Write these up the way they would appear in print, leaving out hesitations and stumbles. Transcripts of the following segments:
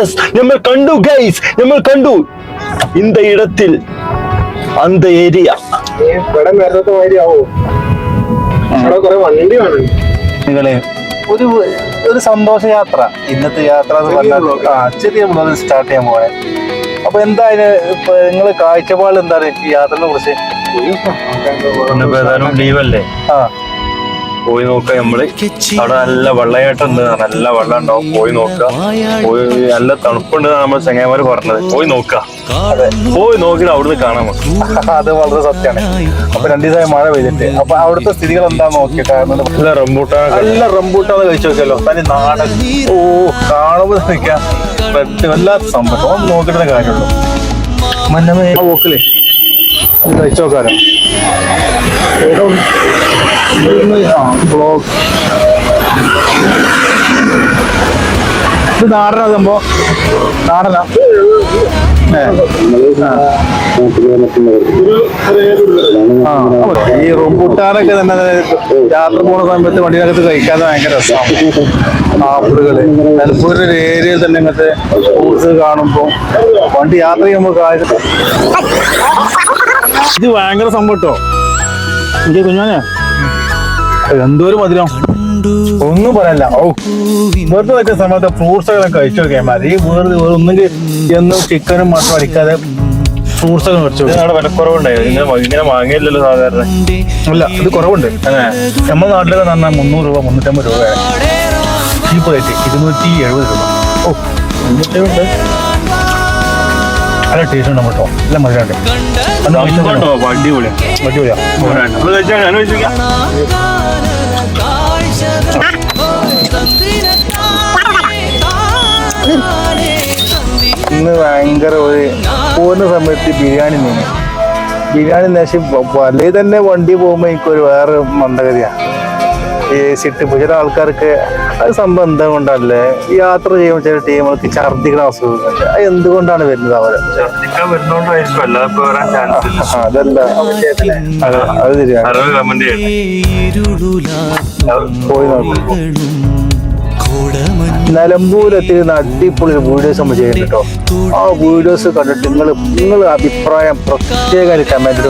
Yes നമ്മൾ കണ്ടു guys, നമ്മൾ കണ്ടു இந்த இடத்தில் அந்த ഏരിയ ഇവിടെ നേരത്തെ മാതിരിയാവോ? ഇവിടെ കുറെ വണ്ടി വേണം. നിങ്ങളെ ഒരു സന്തോഷ യാത്ര, ഇന്നത്തെ യാത്ര എന്ന് പറഞ്ഞാൽ ചെറിയ ബ്ലോഗ് സ്റ്റാർട്ട് ചെയ്യാൻ പോണേ. അപ്പൊ എന്തായാലും ഇപ്പൊ നിങ്ങള് കാഴ്ചപ്പാട് എന്താണ് ഈ യാത്രനെ കുറിച്ച്? ഏതായാലും ലീവല്ലേ, പോയി നോക്കാം. നമ്മള് അവിടെ നല്ല വെള്ളയാട്ടം ഉണ്ട്, നല്ല വെള്ളം ഉണ്ടാവും. പോയി നോക്കാം. പോയി നല്ല തണുപ്പുണ്ട് നമ്മൾ ചങ്ങായിമാര് പറഞ്ഞത്. പോയി നോക്കാം. പോയി നോക്കിയിട്ട് അവിടുന്ന് കാണാൻ പറ്റും. അത് വളരെ സത്യമാണ്. അപ്പൊ 2 ദിവസമായി മഴ പെയ്തിട്ട് അപ്പൊ അവിടുത്തെ സ്ഥിതികൾ എന്താന്ന് നോക്കിയിട്ട് നല്ല റംബൂട്ടാന്ന് കഴിച്ചു നോക്കിയല്ലോ. തനി നാടൻ കാണുമ്പോ നിൽക്കാം വല്ലാത്ത സംഭവം. ഒന്ന് നോക്കിയിട്ട് കാര്യമുള്ളൂ. മന്നമേ പോക്കില്ലേ ഇത് കഴിച്ചു നോക്കാനോ? ബ്ലോഗ് ഇത് നാടനാ സംഭവം, നാടനാ. ഈ റംബൂട്ടാനൊക്കെ തന്നെ യാത്ര പോണ സമയത്ത് വണ്ടിനകത്ത് കഴിക്കാതെ ഭയങ്കര രസമാണ്. ആപ്പിളുകള് നിലമ്പൂർ ഒരു ഏരിയയിൽ തന്നെ ഇങ്ങനത്തെ ഫ്രൂട്ട്സ് കാണുമ്പോ വണ്ടി യാത്ര ചെയ്യുമ്പോ ഇത് ഭയങ്കര സംഭവം കേട്ടോ. എനിക്ക് കുഞ്ഞാനെ എന്തോരം മധുരം ഒന്നും പറയല്ല. വെറുതെ വെച്ച സമയത്ത് ഫ്രൂട്ട്സൊക്കെ കഴിച്ചു നോക്കിയാൽ മതി. വെറുതെ ഒന്നെങ്കിൽ എന്നും ചിക്കനും മട്ടനും അടിക്കാതെ ഫ്രൂട്ട്സൊക്കെ കഴിച്ചു. വിലക്കുറവുണ്ടായിരുന്നു, ഇങ്ങനെ വാങ്ങിയില്ലല്ലോ സാധാരണ. അല്ല, ഇത് കുറവുണ്ട്. നമ്മുടെ നാട്ടിലൊക്കെ പറഞ്ഞാൽ 300 രൂപ 350 രൂപയാണ്. ചീപ്പ് റേറ്റ് 270 രൂപ. 270 നല്ല ടേസ്റ്റ് ഉണ്ട് കേട്ടോ. നല്ല മധുരമുണ്ട്. അടിപൊളിയാ. ഇന്ന് ഭയങ്കര പോകുന്ന സമയത്ത് ബിരിയാണി നീങ്ങി. ബിരിയാണി നേശം പല തന്നെ വണ്ടി പോകുമ്പോൾ എനിക്കൊരു വേറെ മന്ദഗതിയാണ്. ഈ സിട്ട് ചില ആൾക്കാർക്ക് അത് സംഭവം എന്താ കൊണ്ടല്ലേ യാത്ര ചെയ്യുമ്പോൾ ചില ടീമുകൾക്ക് ഛർദിക്കുന്ന അസുഖങ്ങൾ. അത് എന്തുകൊണ്ടാണ് വരുന്നത്? അവരെ അതല്ല, അത് ശരിയാണ്. പോയി നോക്കും. നിലമ്പൂരെത്തിരുന്ന അടിപൊളി വീഡിയോസ് നമ്മൾ ചെയ്യുന്നുണ്ട് കേട്ടോ. ആ വീഡിയോസ് കണ്ടിട്ട് നിങ്ങൾ അഭിപ്രായം പ്രത്യേക കമന്റ്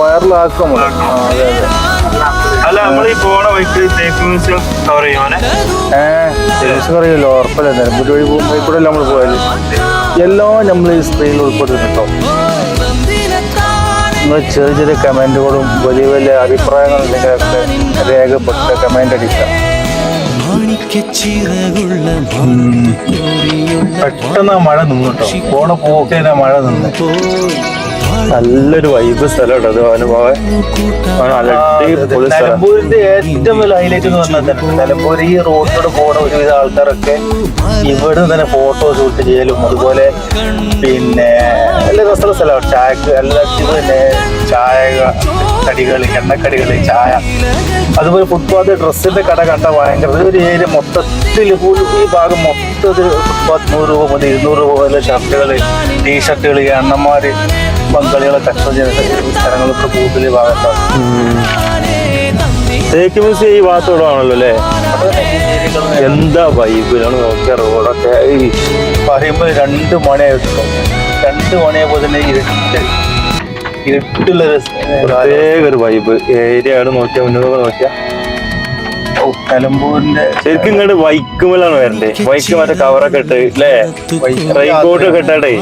വൈറലാക്കും. അതെ അതെ. അറിയില്ലോ, ഉറപ്പല്ല. നിലമ്പൂർ വഴി പോകുമ്പോൾ കൂടെ നമ്മൾ പോയാല് എല്ലാം നമ്മൾ ഈ സ്ക്രീനിൽ ഉൾപ്പെടുത്തുന്നു കേട്ടോ. നിങ്ങൾ ചെറിയ ചെറിയ കമന്റുകളും വലിയ വലിയ അഭിപ്രായങ്ങൾ ഉണ്ടെങ്കിലൊക്കെ രേഖപ്പെട്ട് കമന്റ് അടിക്കാം. പെട്ടെന്ന് മഴ നിന്നു കേട്ടോ. പോണ പോക്കേനെ മഴ നിന്ന്. നല്ലൊരു വൈബ് സ്ഥലം. നിലമ്പൂരിന്റെ ഏറ്റവും വലിയ ഹൈലൈറ്റ് എന്ന് പറഞ്ഞാൽ തന്നെ നിലമ്പൂർ ഈ റോഡിലൂടെ പോണ ഒരുവിധ ആൾക്കാരൊക്കെ ഇവിടെ തന്നെ ഫോട്ടോ ഷൂട്ട് ചെയ്യലും അതുപോലെ പിന്നെ എല്ലാ രസമുള്ള സ്ഥലമാണ്. ചായക്ക് എല്ലാത്തിനും തന്നെ ചായ കടികള്, എണ്ണക്കടികള്, ചായ, അതുപോലെ ഫുട്പാത്ത് ഡ്രസ്സിന്റെ കട കണ്ട ഭയങ്കര ഒരു ഏരിയ മൊത്തത്തിൽ ഈ ഭാഗം മൊത്തത്തിൽ ഫുട്പാത്ത് 100 രൂപ മുതൽ 200 രൂപ മുതൽ ഷർട്ടുകള്, ടീഷർട്ടുകള്, എണ്ണന്മാര്, പങ്കാളികളെ കച്ചവടം ചെയ്യുന്ന സ്ഥലങ്ങളൊക്കെ കൂടുതൽ ഭാഗത്താണ്. തേക്ക് മ്യൂസിയം ഈ ഭാഗത്തോടാണല്ലോ അല്ലേ? എന്താ വൈബിലാണ് നോക്കിയ റോഡൊക്കെ. പറയുമ്പോൾ 2 മണിയായിട്ടുണ്ടോ. 2 മണിയായപ്പോൾ തന്നെ ഇരുട്ടുള്ളൊരു പ്രത്യേക ഒരു വൈബ് ഏരിയ ആണ്. നോക്കിയാ മുന്നോട്ട് നോക്കിയാ നിലമ്പൂരിന്റെ ശരിക്കും ഇങ്ങോട്ട് വൈക്കുമ്പോഴാണ് വരണ്ടേ. വൈക്ക് മറ്റേ കവറൊക്കെ ഇട്ട് അല്ലേ, റെയിൻകോട്ട് ഒക്കെ ഇട്ടാടേ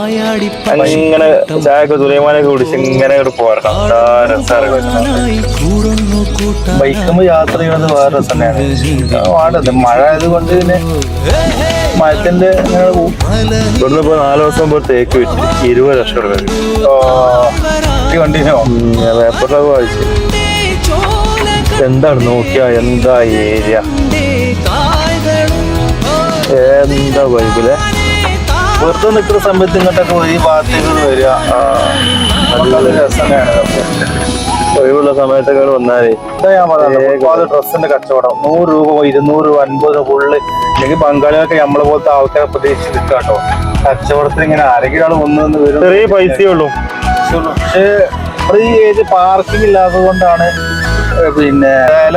അങ്ങനെ ചായക്ക് സുലൈമാനൊക്കെ കുടിച്ച് ഇങ്ങനെ പോരണം. ബൈക്കുമ്പോൾ യാത്ര ചെയ്യുന്നത് വേറെ രസം തന്നെയാണ്. മഴ ആയതുകൊണ്ട് പിന്നെ മഴത്തിന്റെ ഇങ്ങനെ പോകും. ഇവിടുന്ന് ഇപ്പൊ 4 ദിവസം മുമ്പ് തേക്ക് വിറ്റ് 20 ലക്ഷം രൂപ വണ്ടിനോ പേപ്പറിലൊക്കെ വായിച്ചു. എന്താണ് നോക്കിയാ എന്താ ഏരിയ, എന്താ വൈബിലെ. വെറുതെ നിൽക്കുന്ന സമയത്ത് ഇങ്ങോട്ടൊക്കെ ഈ ഭാഗത്തേക്ക് വരിക നല്ല രസം തന്നെയാണ്. ഒഴിവുള്ള സമയത്തൊക്കെ വന്നാലേ ഡ്രസ്സിന്റെ കച്ചവടം 100 രൂപ 200 രൂപ 50 രൂപ ഫുള്ള്. അല്ലെങ്കിൽ ബംഗാളികളൊക്കെ നമ്മളെ പോലത്തെ ആൾക്കാരെ പ്രതീക്ഷിച്ച് നിൽക്കുക കേട്ടോ. കച്ചവടത്തിന് ഇങ്ങനെ ആരെങ്കിലും ആൾ ഒന്നു വരും. ചെറിയ പൈസയേ ഉള്ളൂ. പക്ഷേ ഈ ഏരിയ പാർക്കിംഗ് ഇല്ലാത്തത് കൊണ്ടാണ് പിന്നെ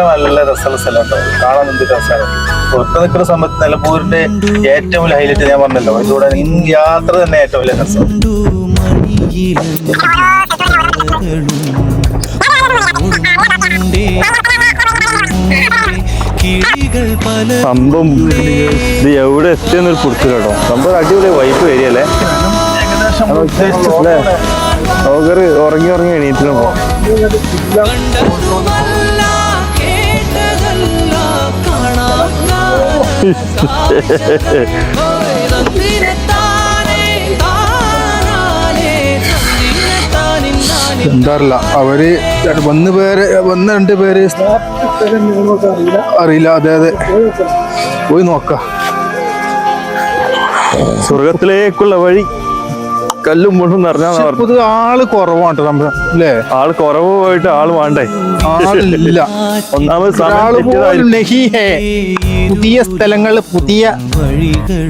നല്ല രസമുള്ള സ്ഥലം കേട്ടോ, കാണാൻ എന്ത് രസമാണ്. പുറത്ത് നിൽക്കുന്ന സമയത്ത് നിലമ്പൂരിന്റെ ഏറ്റവും വലിയ ഹൈലൈറ്റ് ഞാൻ പറഞ്ഞല്ലോ, ഇതിലൂടെ യാത്ര തന്നെ ഏറ്റവും വലിയ രസം. സംഭവം ഇത് എവിടെ എത്തിയെന്നൊരു പിടിച്ചു കേട്ടോ. സംഭവം അടിപൊളി വൈഫ് വരികയല്ലേ. ഉദ്ദേശിച്ചല്ലേ നോക്കറ് ഉറങ്ങി എണീറ്റിനും പോവാം. എന്താറില്ല അവര് വന്ന് രണ്ട് പേര് അറിയില്ല. അതെ പോയി നോക്കാം. സ്വർഗത്തിലേക്കുള്ള വഴി കല്ലും മുള്ളും നിറഞ്ഞാൽ ഇത് ആള് കുറവാണ് നമ്മൾ അല്ലേ. ആള് കുറവ് പോയിട്ട് ആള് വേണ്ടേ, ആളില്ല. ഒന്നാമത് പുതിയ സ്ഥലങ്ങൾ പുതിയ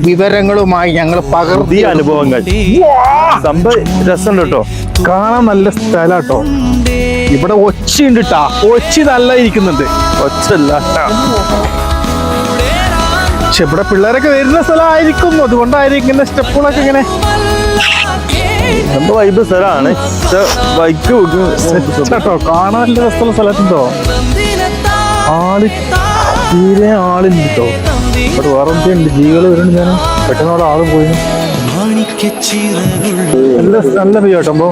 വിവരങ്ങളുമായി ഞങ്ങൾ പകർത്തിയ അനുഭവങ്ങൾ സംഭവം രസമുണ്ട് കേട്ടോ, കാണാൻ നല്ല സ്ഥലാട്ടോ. ഇവിടെ ഒച്ചയുണ്ട് ട്ടാ, ഒച്ചി നല്ല ഇരിക്കുന്നുണ്ട്. ഒച്ചല്ല പക്ഷെ ഇവിടെ പിള്ളേരൊക്കെ വരുന്ന സ്ഥലമായിരിക്കും, അതുകൊണ്ടായിരിക്കും ഇങ്ങനെ സ്റ്റെപ്പുകളൊക്കെ ഇങ്ങനെ. സംഭവം വൈബ് സ്ഥലമാണ്. ബൈക്ക് കേട്ടോ കാണാൻ നല്ല രസമുള്ള സ്ഥലത്തുണ്ടോ. ആള് തീരെ ആളില്ല കേട്ടോ. ഇവിടെ വേറെ എന്തുണ്ട്, ജീവികൾ വരുന്നുണ്ട്. ഞാൻ പെട്ടെന്ന് അവിടെ ആള് പോയി. നല്ല വ്യൂ കേട്ടോ.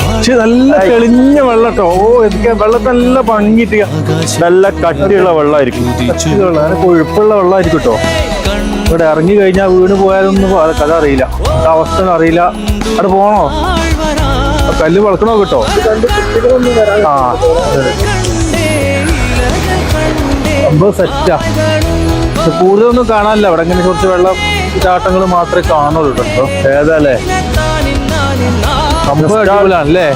പക്ഷെ നല്ല തെളിഞ്ഞ വെള്ളം കേട്ടോ. ഓ എനിക്ക് വെള്ളം നല്ല ഭംഗിട്ട്, നല്ല കട്ടിയുള്ള വെള്ളമായിരിക്കും, കൊഴുപ്പുള്ള വെള്ളമായിരിക്കും കേട്ടോ. ഇവിടെ ഇറങ്ങി കഴിഞ്ഞാൽ വീണ് പോയാലൊന്നും കഥ അറിയില്ല, അവസ്ഥ അറിയില്ല. അവിടെ പോണോ, കല്ല് വളക്കണോ കേട്ടോ. ആ സംഭവം സെറ്റാ. കൂടുതലൊന്നും കാണാനില്ല ഇവിടെ, ഇങ്ങനെ കുറച്ച് വെള്ളം ചാട്ടങ്ങൾ മാത്രമേ കാണുള്ളൂ കേട്ടോ. ഏതാല്ലേ സംഭവം അടിപൊളിയാണല്ലേ.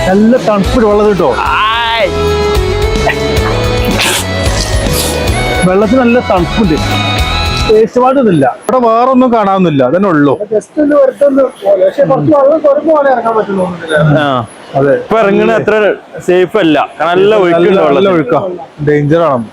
നല്ല തണുപ്പ് വെള്ളം കേട്ടോ. വെള്ളത്തിന് നല്ല തണുപ്പുണ്ട്, ടേസ്റ്റുമായിട്ടൊന്നുമില്ല. ഇവിടെ വേറെ ഒന്നും കാണാനൊന്നുമില്ല, അതന്നെ ഉള്ളൂ. അതെ ഇപ്പൊ ഇറങ്ങണ അത്ര സേഫ് അല്ല, നല്ല ഒഴുക്കുണ്ട്, നല്ല ഒഴുക്കാ, ഡേഞ്ചറാണ്.